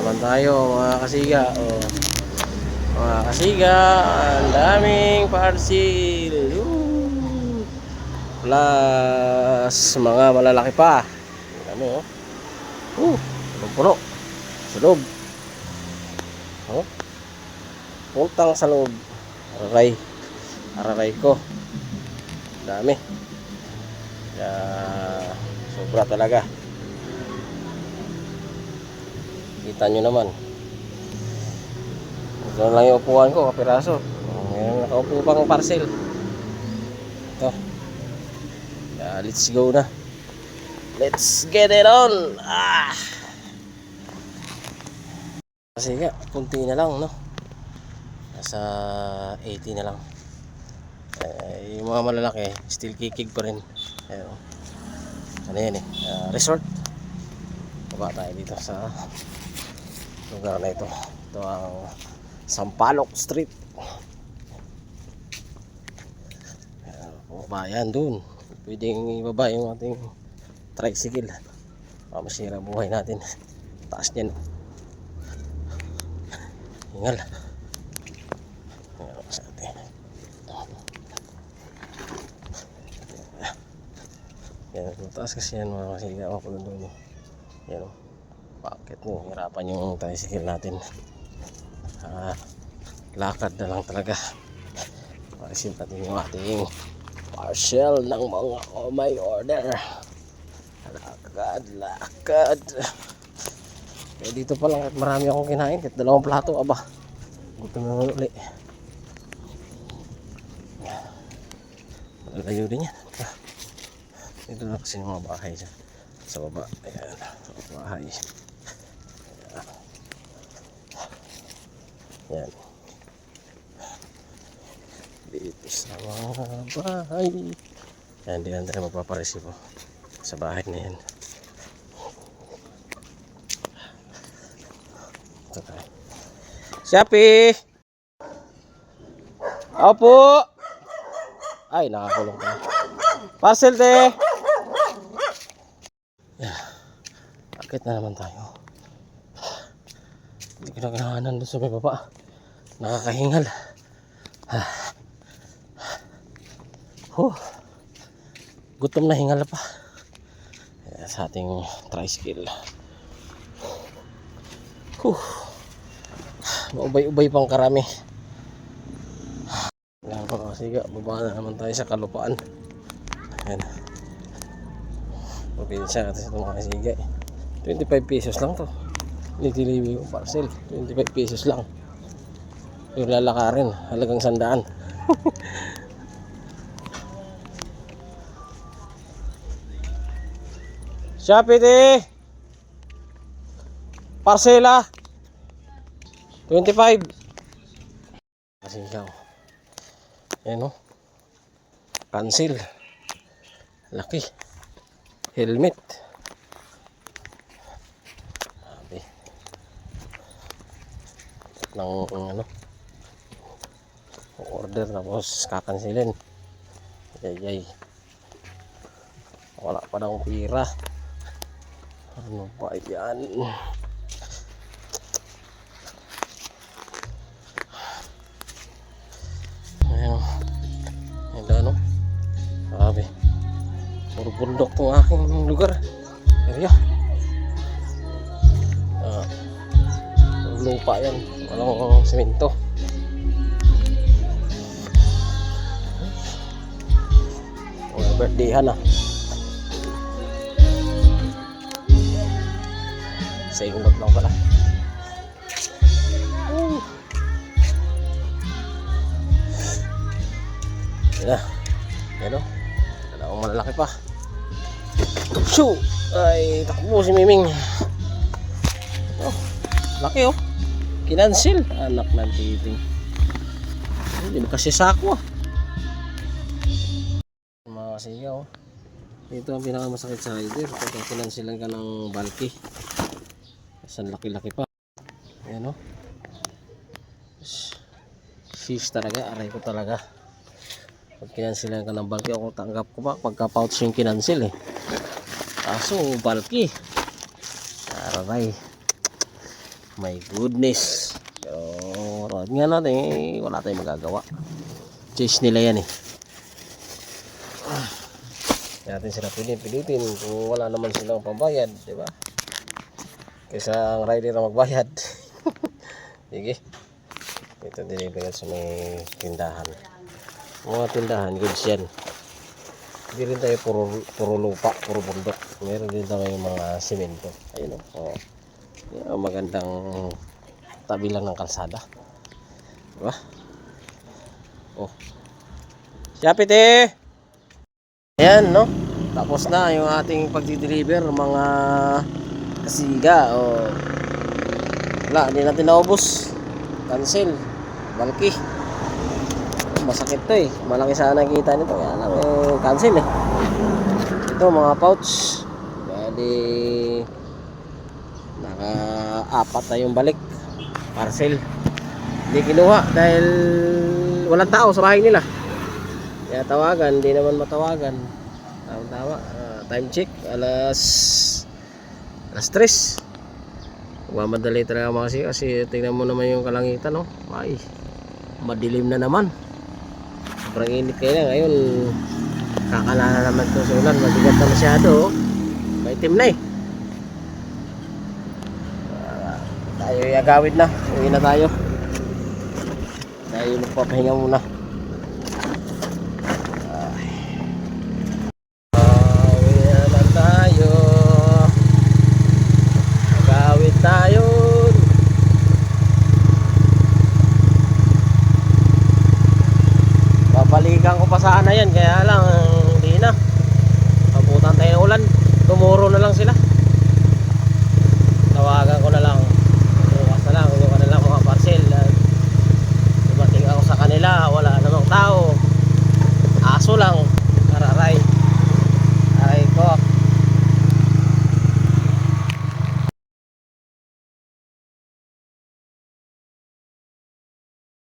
naman tayo mga kasiga. Oh, mga kasiga, ang daming parcel. Plus mga malalaki pa. Ano? Puno-puno sa loob. Oh, puntang sa loob. Araray ko. Dami. Kaya sobra talaga. Kita nyo naman. Ito lang yung upuan ko, kapiraso. Ngayon nakaupo pang parcel. Ito. Kaya let's go na. Let's get it on. Kasi nga, kunti na lang, no? Nasa 80 na lang. Yung mga malalaki, still kikig pa rin. Ayun. Ano yan resort. Baba tayo dito sa lugar na ito. Ito ang Sampaloc Street. Baba yan dun. Pwedeng ibaba yung ating tricycle. Masira buhay natin. Taas niyan. Hingal. Sa atin. Yan, mataas kasi yan mga kasiga. Makulong doon. Yan o. Bakit mo? Hirapan yung tricycle natin. Lakad na lang talaga. Pareceive natin yung ating parcel ng mga may order. Lakad. Kaya dito pa lang at marami akong kinain. At 2 plato. Aba. Gutom na uli. Malayo din yan. Ito na kasi yung mga bahay dyan. Sa baba. Ayan. Sa bahay. Ayan. Dito sa mga bahay. Ayan. Di lang tayo magpaparesibo sa bahay na yan. Ito tayo. Shopee! Opo! Ay, nakakulong tayo. Parcel te! Akit na naman tayo. Hindi ko na kailanganan doon sa may baba. Nakakahingal. Gutom na hingal pa. Sa ating tricycle. Maubay-ubay pang karami. Ayan po, sige, baba na naman tayo sa kalupaan. Ayan. Probinsya natin sa itong mga sige. 25 pesos lang to. Nitiliwi yung parcel. 25 pesos lang. Yung lalakarin, halagang 100. Shopee te! Parcela! 25. Kasi ikaw. Ayan o. Cancel. Laki. Helmet. Sabi. Nang order tapos kakansilin. Yay. Wala pa daw pira. Ano ba yan? Ayan. Sabi. Puro bundok itong aking lugar. Area. Lupa yan. Walang semento. Birthdayhan na. Sa ingot lang pala. Yan na. Yan o. Dalawang malalaki pa. Shoo! Ay, takbo si Miming. Laki o. Kinansil. Anak ng titing. Hindi mo kasi sako mga kasiya o. Ito ang pinakamasakit sa rider. Kapag kinansilan ka ng bulky. Kasi laki-laki pa. Ayan o. Sheesh talaga. Aray ko talaga. Pag kinansilan ka ng bulky, ako tanggap ko pa pagka pouch yung kinansil Kaso bulky. Aray. My goodness. Pero road nga natin, wala tayong magagawa. Choice nila yan eh. Kaya natin sila pilitin kung wala naman silang pambayad, di ba? Kaysa ang rider na magbayad. Sige. Ito deliver sa may tindahan. Mga tindahan, goods yan. Hindi rin tayo puro lupa, puro bundok. Meron din tayo mga simento. Ayun o. Yan, magandang tabi lang ng kalsada. Diba? Oh. Siapit eh! Ayan, no? Tapos na yung ating pagdi-deliver mga kasiga. Oh. Wala, hindi natin naubos. Cancel. Balki. Masakit to eh. Malaki sana kita nito. Kaya lang eh, cancel eh. Ito mga pouch. Bali naka-apat na yung balik. Parcel. Hindi kinuha dahil walang tao sa bahay nila. Kaya tawagan, hindi naman matawagan. Tama. Time check, alas 3. Mamadali talaga kasi tingnan mo naman yung kalangitan, no? Ay, madilim na naman. Sobrang init kayo na ngayon. Kakalala naman ito sa ulan. Mabigat na masyado, oh. Maitim na eh. Tayo iagawid na. Uwi na tayo. Tayo magpapahinga muna. Tayo. Babalikan ko pa sana yan kaya